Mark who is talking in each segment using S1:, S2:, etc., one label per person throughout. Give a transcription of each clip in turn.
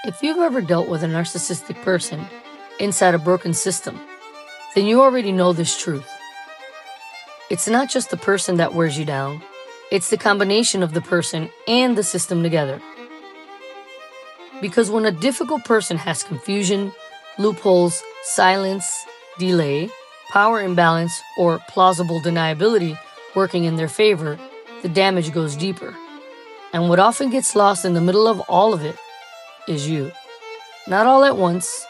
S1: If you've ever dealt with a narcissistic person inside a broken system, then you already know this truth. It's not just the person that wears you down, it's the combination of the person and the system together. Because when a difficult person has confusion, loopholes, silence, delay, power imbalance, or plausible deniability working in their favor, the damage goes deeper. And what often gets lost in the middle of all of it is you. Not all at once,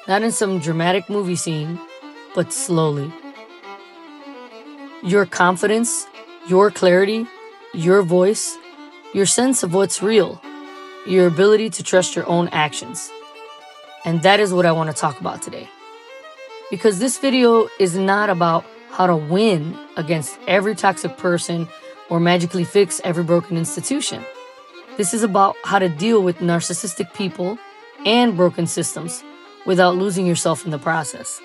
S1: not in some dramatic movie scene, but slowly. Your confidence, your clarity, your voice, your sense of what's real, your ability to trust your own actions. And that is what I want to talk about today. Because this video is not about how to win against every toxic person or magically fix every broken institution. This is about how to deal with narcissistic people and broken systems without losing yourself in the process.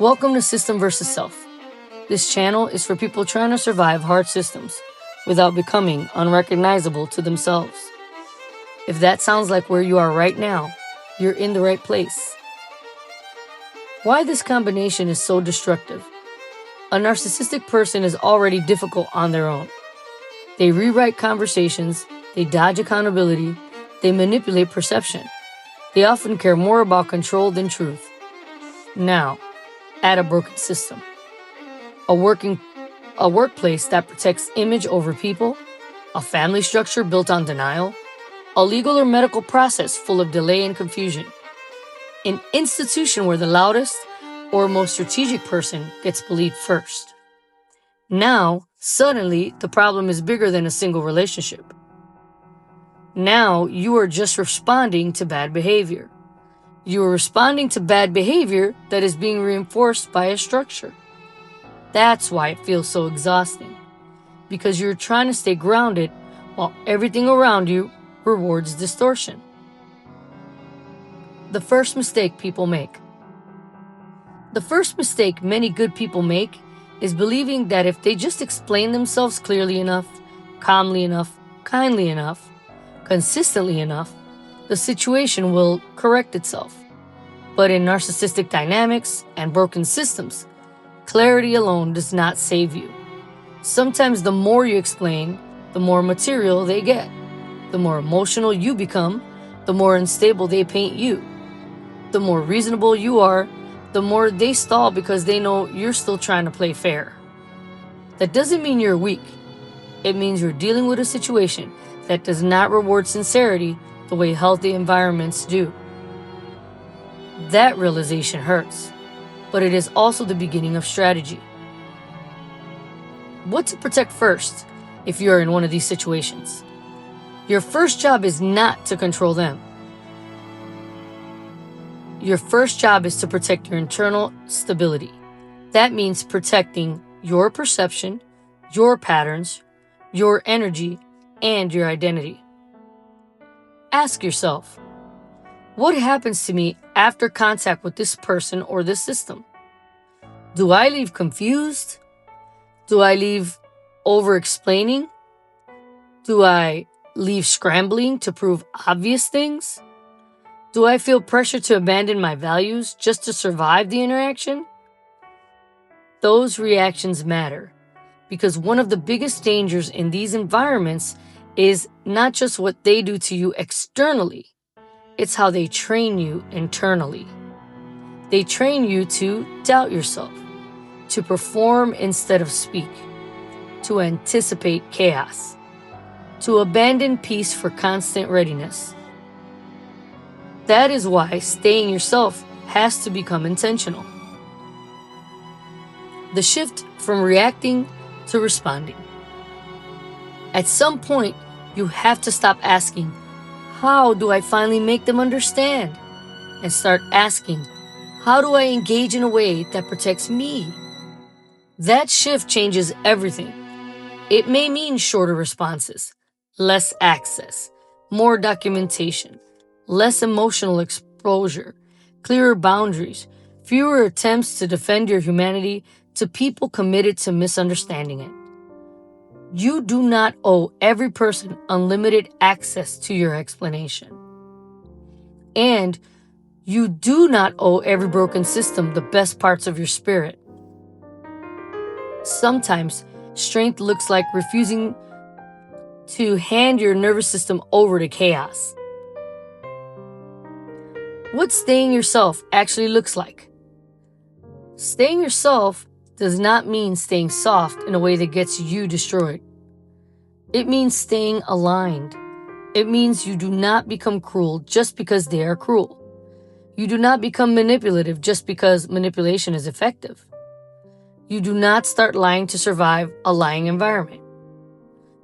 S1: Welcome to System vs. Self. This channel is for people trying to survive hard systems without becoming unrecognizable to themselves. If that sounds like where you are right now, you're in the right place. Why this combination is so destructive? A narcissistic person is already difficult on their own. They rewrite conversations, they dodge accountability, they manipulate perception. They often care more about control than truth. Now, add a broken system. A workplace that protects image over people, a family structure built on denial, a legal or medical process full of delay and confusion, an institution where the loudest or most strategic person gets believed first. Now, suddenly, the problem is bigger than a single relationship. Now, you are just responding to bad behavior. You are responding to bad behavior that is being reinforced by a structure. That's why it feels so exhausting, because you're trying to stay grounded while everything around you rewards distortion. The first mistake people make. The first mistake many good people make is believing that if they just explain themselves clearly enough, calmly enough, kindly enough, consistently enough, the situation will correct itself. But in narcissistic dynamics and broken systems, clarity alone does not save you. Sometimes the more you explain, the more material they get. The more emotional you become, the more unstable they paint you. The more reasonable you are, the more they stall because they know you're still trying to play fair. That doesn't mean you're weak. It means you're dealing with a situation that does not reward sincerity the way healthy environments do. That realization hurts, but it is also the beginning of strategy. What to protect first if you're in one of these situations? Your first job is not to control them. Your first job is to protect your internal stability. That means protecting your perception, your patterns, your energy, and your identity. Ask yourself, what happens to me after contact with this person or this system? Do I leave confused? Do I leave over-explaining? Do I leave scrambling to prove obvious things? Do I feel pressure to abandon my values just to survive the interaction? Those reactions matter because one of the biggest dangers in these environments is not just what they do to you externally, it's how they train you internally. They train you to doubt yourself, to perform instead of speak, to anticipate chaos, to abandon peace for constant readiness. That is why staying yourself has to become intentional. The shift from reacting to responding. At some point, you have to stop asking, how do I finally make them understand? And start asking, how do I engage in a way that protects me? That shift changes everything. It may mean shorter responses, less access, more documentation, less emotional exposure, clearer boundaries, fewer attempts to defend your humanity to people committed to misunderstanding it. You do not owe every person unlimited access to your explanation. And you do not owe every broken system the best parts of your spirit. Sometimes strength looks like refusing to hand your nervous system over to chaos. What staying yourself actually looks like. Staying yourself does not mean staying soft in a way that gets you destroyed. It means staying aligned. It means you do not become cruel just because they are cruel. You do not become manipulative just because manipulation is effective. You do not start lying to survive a lying environment.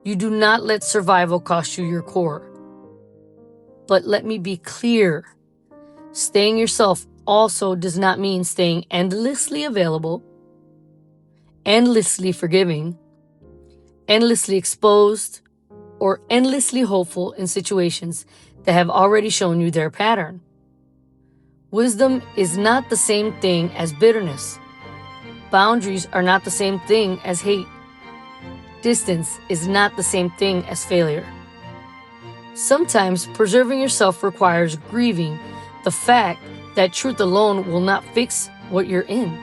S1: You do not let survival cost you your core. But let me be clear. Staying yourself also does not mean staying endlessly available, endlessly forgiving, endlessly exposed, or endlessly hopeful in situations that have already shown you their pattern. Wisdom is not the same thing as bitterness. Boundaries are not the same thing as hate. Distance is not the same thing as failure. Sometimes preserving yourself requires grieving the fact that truth alone will not fix what you're in.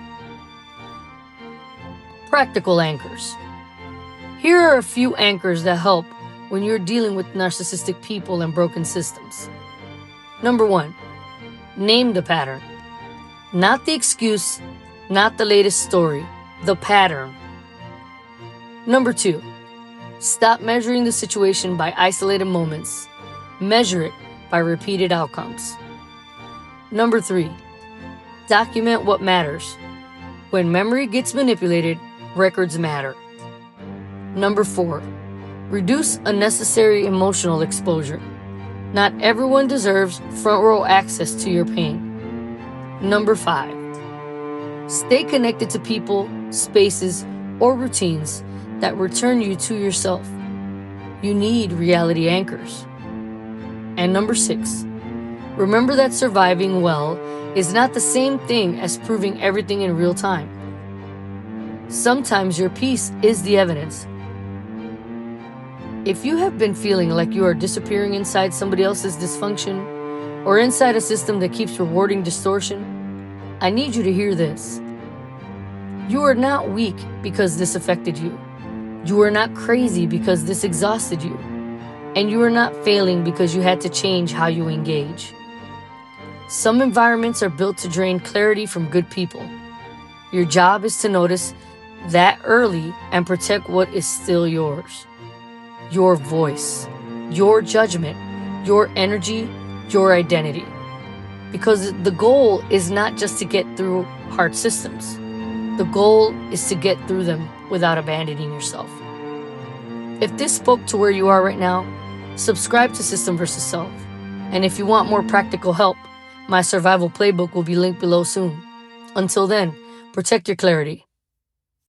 S1: Practical anchors. Here are a few anchors that help when you're dealing with narcissistic people and broken systems. Number 1, name the pattern. Not the excuse, not the latest story, the pattern. Number 2, stop measuring the situation by isolated moments. Measure it by repeated outcomes. Number 3, document what matters. When memory gets manipulated, records matter. Number 4, reduce unnecessary emotional exposure. Not everyone deserves front row access to your pain. Number 5, stay connected to people, spaces, or routines that return you to yourself. You need reality anchors. And number 6, remember that surviving well is not the same thing as proving everything in real time. Sometimes your peace is the evidence. If you have been feeling like you are disappearing inside somebody else's dysfunction or inside a system that keeps rewarding distortion, I need you to hear this. You are not weak because this affected you. You are not crazy because this exhausted you. And you are not failing because you had to change how you engage. Some environments are built to drain clarity from good people. Your job is to notice that early and protect what is still yours. Your voice, your judgment, your energy, your identity. Because the goal is not just to get through hard systems. The goal is to get through them without abandoning yourself. If this spoke to where you are right now, subscribe to System vs. Self. And if you want more practical help, my survival playbook will be linked below soon. Until then, protect your clarity.